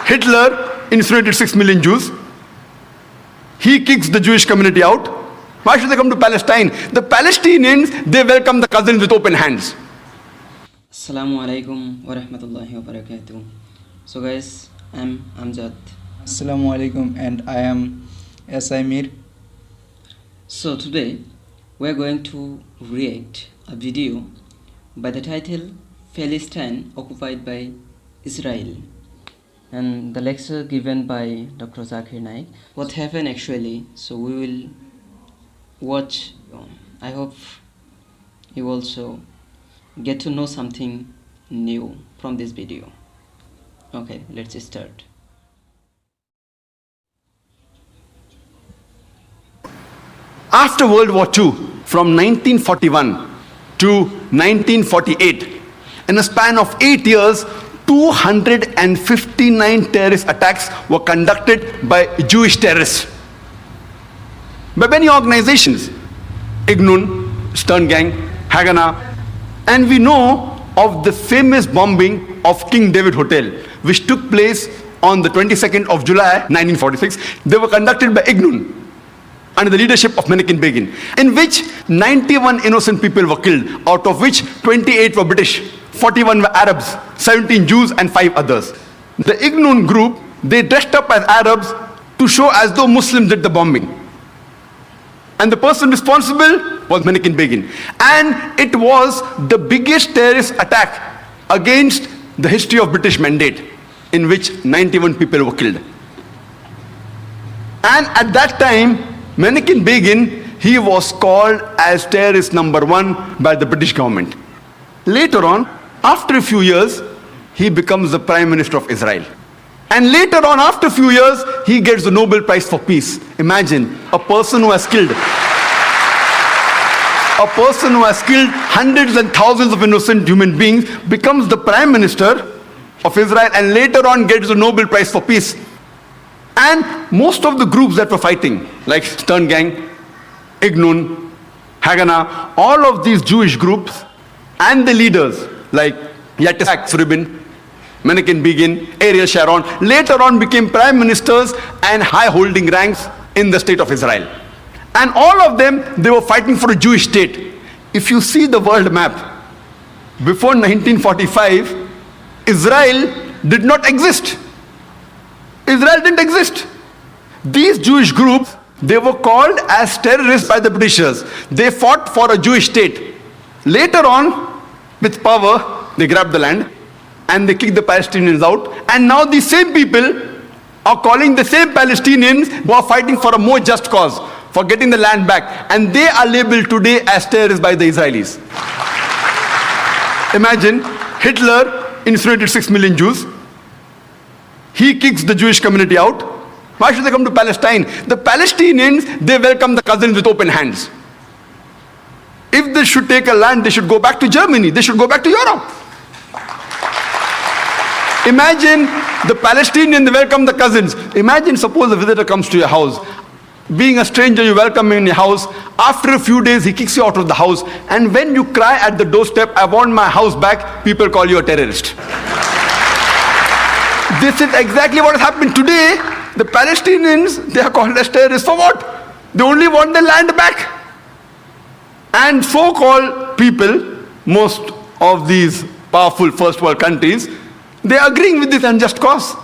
Hitler incinerated 6 million Jews. He kicks the Jewish community out. Why should they come to Palestine? The Palestinians, they welcome the cousins with open hands. Assalamu alaikum wa rahmatullahi wa barakatuh. So guys, I'm Amzad. Assalamu alaikum, and I am Samir. So today we are going to react a video by the title Palestine occupied by Israel, and the lecture given by Dr. Zakir Naik. What happened actually? So we will watch. I hope you also get to know something new from this video. Okay, let's start. After World War II, from 1941 to 1948, in a span of 8 years, 259 terrorist attacks were conducted by Jewish terrorists. By many organizations, Ignun, Stern Gang, Haganah, and we know of the famous bombing of King David Hotel, which took place on the 22nd of July 1946. They were conducted by Ignun under the leadership of Menachem Begin, in which 91 innocent people were killed, out of which 28 were British, 41 were Arabs, 17 Jews and 5 others. The Ignun group, they dressed up as Arabs to show as though Muslims did the bombing. And the person responsible was Menachem Begin. And it was the biggest terrorist attack against the history of British Mandate, in which 91 people were killed. And at that time, Menachem Begin, he was called as terrorist number 1 by the British government. Later on, after a few years, he becomes the Prime Minister of Israel. And later on, after a few years, he gets the Nobel Prize for Peace. Imagine, a person who has killed hundreds and thousands of innocent human beings becomes the Prime Minister of Israel and later on gets the Nobel Prize for Peace. And most of the groups that were fighting, like Stern Gang, Ignun, Haganah, all of these Jewish groups and the leaders like Yitzhak Rabin, Menachem Begin, Ariel Sharon, later on became prime ministers and high-holding ranks in the state of Israel. And all of them, they were fighting for a Jewish state. If you see the world map, before 1945, Israel did not exist. Israel didn't exist. These Jewish groups, they were called as terrorists by the Britishers. They fought for a Jewish state. Later on, with power, they grabbed the land and they kicked the Palestinians out. And now these same people are calling the same Palestinians who are fighting for a more just cause, for getting the land back. And they are labeled today as terrorists by the Israelis. Imagine, Hitler incinerated 6 million Jews. He kicks the Jewish community out. Why should they come to Palestine? The Palestinians, they welcome the cousins with open hands. If they should take a land, they should go back to Germany. They should go back to Europe. Imagine the Palestinian, they welcome the cousins. Imagine, suppose a visitor comes to your house. Being a stranger, you welcome him in your house. After a few days, he kicks you out of the house. And when you cry at the doorstep, I want my house back, people call you a terrorist. This is exactly what has happened today. The Palestinians, they are called as terrorists. For what? They only want their land back. And so-called people, most of these powerful first world countries, they are agreeing with this unjust cause.